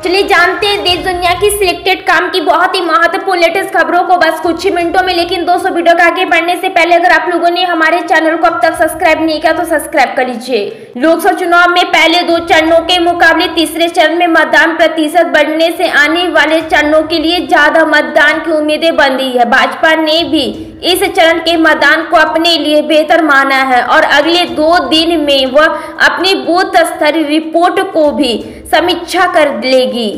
चलिए जानते हैं देश दुनिया की सिलेक्टेड काम की बहुत ही महत्वपूर्ण लेटेस्ट खबरों को बस कुछ ही मिनटों में। लेकिन दोस्तों वीडियो को आगे बढ़ने से पहले अगर आप लोगों ने हमारे चैनल को अब तक सब्सक्राइब नहीं किया तो सब्सक्राइब कर लीजिए। लोकसभा चुनाव में पहले 2 चरणों के मुकाबले तीसरे चरण में मतदान प्रतिशत बढ़ने से आने वाले चरणों के लिए ज्यादा मतदान की उम्मीदें बंधी है। भाजपा ने भी इस चरण के मतदान को अपने लिए बेहतर माना है और अगले 2 दिन में वह अपनी बूथ स्तर रिपोर्ट को भी समीक्षा कर लेगी।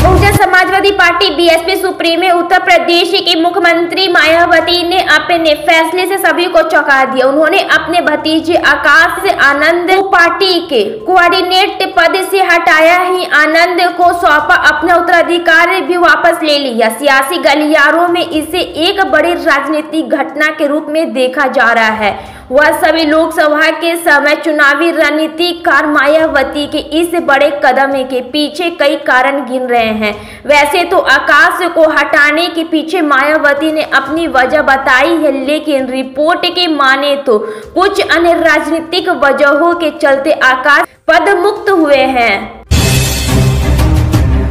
Bahujan Samajwadi party BSP supremo Uttar Pradesh की मुख्यमंत्री मायावती ने अपने फैसले से सभी को चौंका दिया। उन्होंने अपने भतीजे आकाश आनंद को पार्टी के कोऑर्डिनेट पद से हटाया ही आनंद को सौंपा अपना उत्तराधिकार भी वापस ले लिया। सियासी गलियारों में इसे एक बड़ी राजनीतिक घटना के रूप में देखा जा रहा है। वह सभी लोकसभा के समय चुनावी रणनीतिकार मायावती के इस बड़े कदम के पीछे कई कारण गिन रहे हैं। वैसे तो आकाश को हटाने के पीछे मायावती ने अपनी वजह बताई है, लेकिन रिपोर्ट के माने तो कुछ अन्य राजनीतिक वजहों के चलते आकाश पद मुक्त हुए हैं।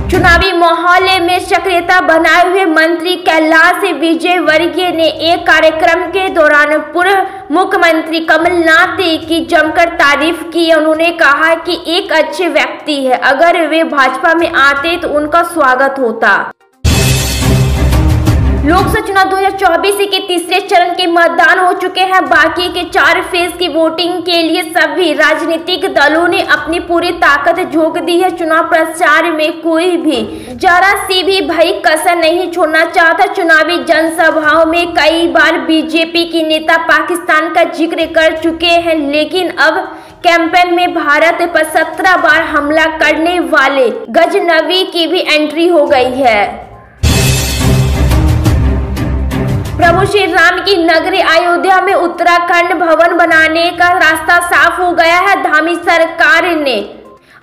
चुनावी माहौल में सक्रियता बनाए हुए मंत्री कैलाश विजयवर्गीय ने एक कार्यक्रम के दौरान पूर्व मुख्यमंत्री कमलनाथ की जमकर तारीफ की। उन्होंने कहा कि एक अच्छे व्यक्ति है, अगर वे भाजपा में आते तो उनका स्वागत होता। लोकसभा चुनाव 2024 के तीसरे चरण के मतदान हो चुके हैं। बाकी के 4 फेज की वोटिंग के लिए सभी राजनीतिक दलों ने अपनी पूरी ताकत झोंक दी है। चुनाव प्रचार में कोई भी जरा सी भी भई कसर नहीं छोड़ना चाहता। चुनावी जनसभाओं में कई बार बीजेपी के नेता पाकिस्तान का जिक्र कर चुके हैं, लेकिन अब कैंपेन में भारत पर 17 बार हमला करने वाले गजनवी की भी एंट्री हो गई है। प्रभु श्री राम की नगरी अयोध्या में उत्तराखंड भवन बनाने का रास्ता साफ हो गया है। धामी सरकार ने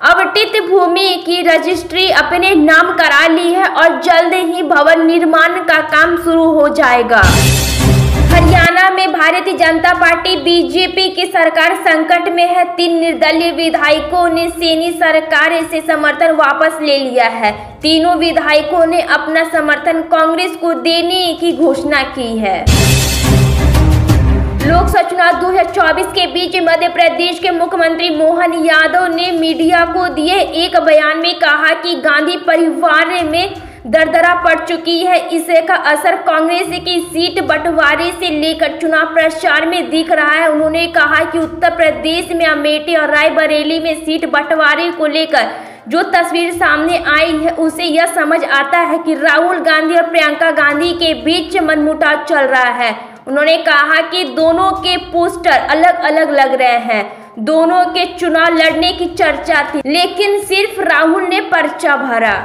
आवंटित भूमि की रजिस्ट्री अपने नाम करा ली है और जल्द ही भवन निर्माण का काम शुरू हो जाएगा। हरियाणा में भारतीय जनता पार्टी बीजेपी की सरकार संकट में है। 3 निर्दलीय विधायकों ने सेनी सरकार से समर्थन वापस ले लिया है। तीनों विधायकों ने अपना समर्थन कांग्रेस को देने की घोषणा की है। लोकसभा चुनाव 2024 के बीच मध्य प्रदेश के मुख्यमंत्री मोहन यादव ने मीडिया को दिए एक बयान में कहा कि गांधी परिवार में दरदरा पड़ चुकी है। इसका असर कांग्रेस की सीट बंटवारे से लेकर चुनाव प्रचार में दिख रहा है। उन्होंने कहा कि उत्तर प्रदेश में अमेठी और रायबरेली में सीट बंटवारे को लेकर जो तस्वीर सामने आई है उससे यह समझ आता है कि राहुल गांधी और प्रियंका गांधी के बीच मनमुटाव चल रहा है। उन्होंने कहा कि दोनों के पोस्टर अलग अलग लग रहे हैं। दोनों के चुनाव लड़ने की चर्चा थी, लेकिन सिर्फ राहुल ने पर्चा भरा।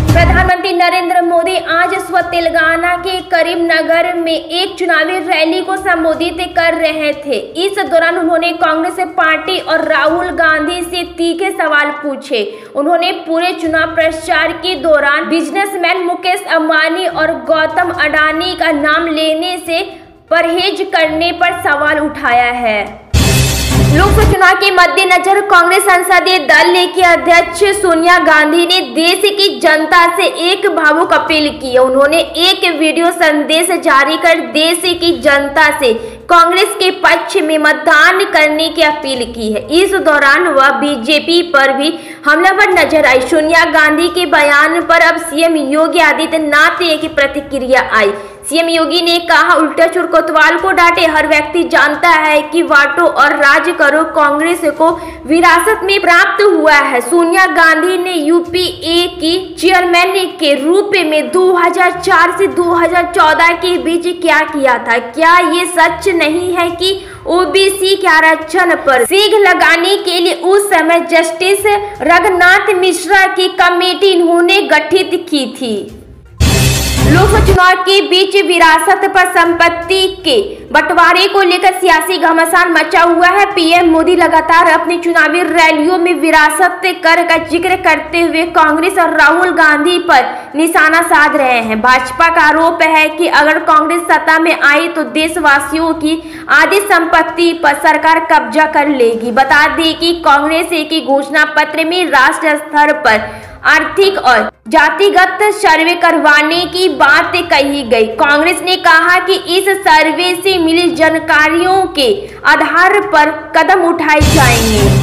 प्रधानमंत्री नरेंद्र मोदी आज सुबह तेलंगाना के करीमनगर में एक चुनावी रैली को संबोधित कर रहे थे। इस दौरान उन्होंने कांग्रेस पार्टी और राहुल गांधी से तीखे सवाल पूछे। उन्होंने पूरे चुनाव प्रचार के दौरान बिजनेसमैन मुकेश अंबानी और गौतम अडानी का नाम लेने से परहेज करने पर सवाल उठाया है। लोकसभा चुनाव के मद्देनजर कांग्रेस संसदीय दल की अध्यक्ष सोनिया गांधी ने देश की जनता से एक भावुक अपील की है। उन्होंने एक वीडियो संदेश जारी कर देश की जनता से कांग्रेस के पक्ष में मतदान करने की अपील की है। इस दौरान वह बीजेपी पर भी हमलावर नजर आई। सोनिया गांधी के बयान पर अब सीएम योगी आदित्यनाथ की प्रतिक्रिया आई। सीएम योगी ने कहा, उल्टा चोर कोतवाल को डांटे। हर व्यक्ति जानता है कि बांटो और राज करो कांग्रेस को विरासत में प्राप्त हुआ है। सोनिया गांधी ने यूपीए की चेयरमैन के रूप में 2004 से 2014 के बीच क्या किया था? क्या ये सच नहीं है कि ओबीसी के आरक्षण पर सीग लगाने के लिए उस समय जस्टिस रघुनाथ मिश्रा की कमेटी इन्होंने गठित की थी? लोकसभा चुनाव के बीच विरासत पर संपत्ति के बंटवारे को लेकर सियासी घमासान मचा हुआ है। पीएम मोदी लगातार अपनी चुनावी रैलियों में विरासत कर का जिक्र करते हुए कांग्रेस और राहुल गांधी पर निशाना साध रहे हैं। भाजपा का आरोप है कि अगर कांग्रेस सत्ता में आई तो देशवासियों की आधी संपत्ति पर सरकार कब्जा कर लेगी। बता दें कि कांग्रेस के घोषणा पत्र में राष्ट्र स्तर पर आर्थिक और जातिगत सर्वे करवाने की बात कही गई। कांग्रेस ने कहा कि इस सर्वे से मिली जानकारियों के आधार पर कदम उठाए जाएंगे।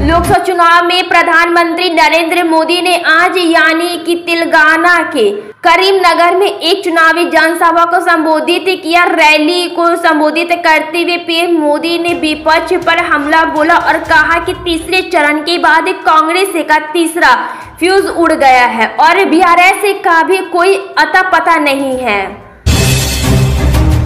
लोकसभा चुनाव में प्रधानमंत्री नरेंद्र मोदी ने आज यानी कि तेलंगाना के करीमनगर में एक चुनावी जनसभा को संबोधित किया। रैली को संबोधित करते हुए पीएम मोदी ने विपक्ष पर हमला बोला और कहा कि तीसरे चरण के बाद कांग्रेस का तीसरा फ्यूज उड़ गया है और बीआरएस का भी कोई अता पता नहीं है।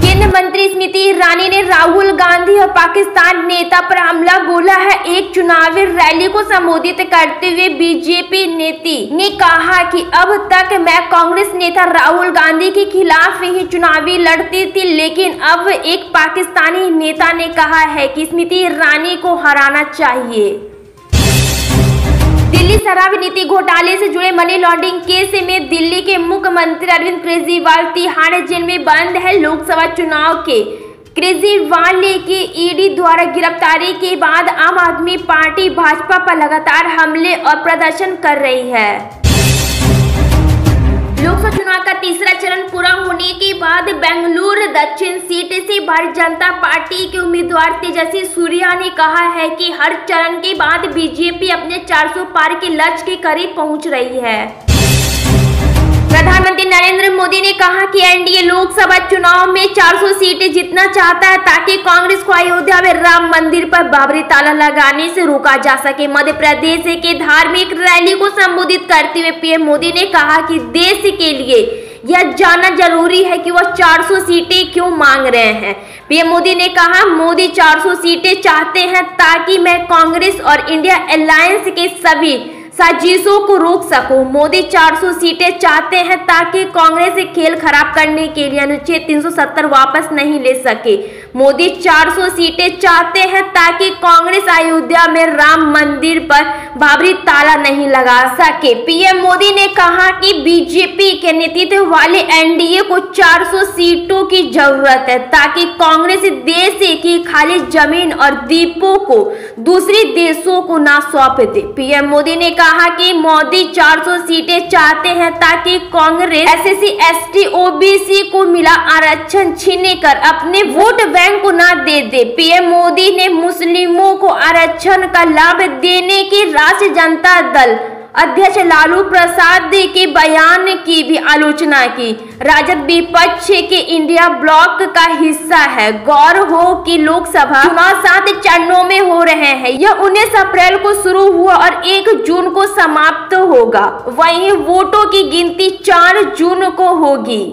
केंद्रीय मंत्री स्मृति ईरानी ने राहुल गांधी और पाकिस्तान नेता पर हमला बोला है। एक चुनावी रैली को संबोधित करते हुए बीजेपी नेता ने कहा कि अब तक मैं कांग्रेस नेता राहुल गांधी के खिलाफ ही चुनावी लड़ती थी, लेकिन अब एक पाकिस्तानी नेता ने कहा है कि स्मृति ईरानी को हराना चाहिए। दिल्ली शराब नीति घोटाले से जुड़े मनी लॉन्ड्रिंग केस में दिल्ली के मुख्यमंत्री अरविंद केजरीवाल तिहाड़ जेल में बंद है। लोकसभा चुनाव के केजरीवाल की ईडी द्वारा गिरफ्तारी के बाद आम आदमी पार्टी भाजपा पर लगातार हमले और प्रदर्शन कर रही है। लोकसभा चुनाव का तीसरा चरण पूरा होने के बाद बेंगलुरु दक्षिण सीट से भारतीय जनता पार्टी के उम्मीदवार तेजस्वी सूर्या ने कहा है कि हर चरण के बाद बीजेपी अपने 400 पार के लक्ष्य के करीब पहुंच रही है। प्रधानमंत्री नरेंद्र मोदी ने कहा कि एनडीए लोकसभा चुनाव में 400 सीटें जीतना चाहता है ताकि कांग्रेस को अयोध्या में राम मंदिर पर बाबरी ताला लगाने से रोका जा सके। मध्य प्रदेश के धार्मिक रैली को संबोधित करते हुए पीएम मोदी ने कहा कि देश के लिए यह जानना जरूरी है कि वह 400 सीटें क्यों मांग रहे हैं। पीएम मोदी ने कहा, मोदी 400 सीटें चाहते हैं ताकि मैं कांग्रेस और इंडिया अलायंस के सभी साजिशों को रोक सकूं। मोदी 400 सीटें चाहते हैं ताकि कांग्रेस खेल खराब करने के लिए अनुच्छेद 370 वापस नहीं ले सके। मोदी 400 सीटें चाहते हैं ताकि कांग्रेस अयोध्या में राम मंदिर पर बाबरी ताला नहीं लगा सके। पीएम मोदी ने कहा कि बीजेपी के नेतृत्व वाले एनडीए को 400 सीटों की जरूरत है ताकि कांग्रेस देश की खाली जमीन और द्वीपों को दूसरे देशों को ना सौंप दे। पीएम मोदी ने कहा कि मोदी 400 सीटें चाहते हैं ताकि कांग्रेस एससी एसटी ओबीसी को मिला आरक्षण छीने कर अपने वोट बैंक को ना दे दे। पीएम मोदी ने मुस्लिमों को आरक्षण का लाभ देने की राष्ट्रीय जनता दल अध्यक्ष लालू प्रसाद के बयान की भी आलोचना की। राजद विपक्ष के इंडिया ब्लॉक का हिस्सा है। गौर हो कि लोकसभा चुनाव 7 चरणों में हो रहे हैं। यह 19 अप्रैल को शुरू हुआ और 1 जून को समाप्त होगा। वहीं वोटों की गिनती 4 जून को होगी।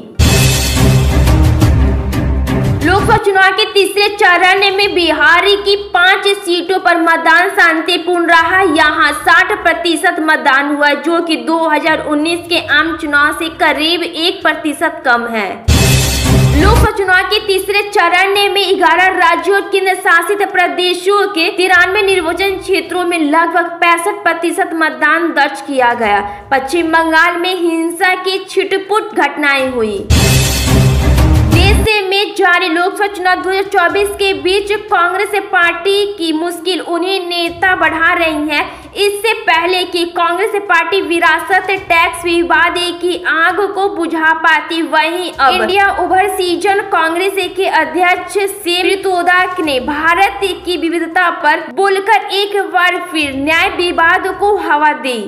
लोकसभा चुनाव के तीसरे चरण में बिहार की 5 सीटों पर मतदान शांतिपूर्ण रहा। यहां 60% मतदान हुआ, जो कि 2019 के आम चुनाव से करीब 1% कम है। लोकसभा चुनाव के तीसरे चरण में 11 राज्यों और केंद्र शासित प्रदेशों के 93 निर्वाचन क्षेत्रों में लगभग 65% मतदान दर्ज किया गया। पश्चिम बंगाल में हिंसा की छिटपुट घटनाएं हुई। देश में जारी लोकसभा चुनाव 2024 के बीच कांग्रेस पार्टी की मुश्किल उन्हीं नेता बढ़ा रही है। इससे पहले कि कांग्रेस पार्टी विरासत टैक्स विवाद की आग को बुझा पाती, वहीं अब इंडिया ओवरसीज कांग्रेस के अध्यक्ष सेम तोदा ने भारत की विविधता पर बोलकर एक बार फिर न्याय विवाद को हवा दी।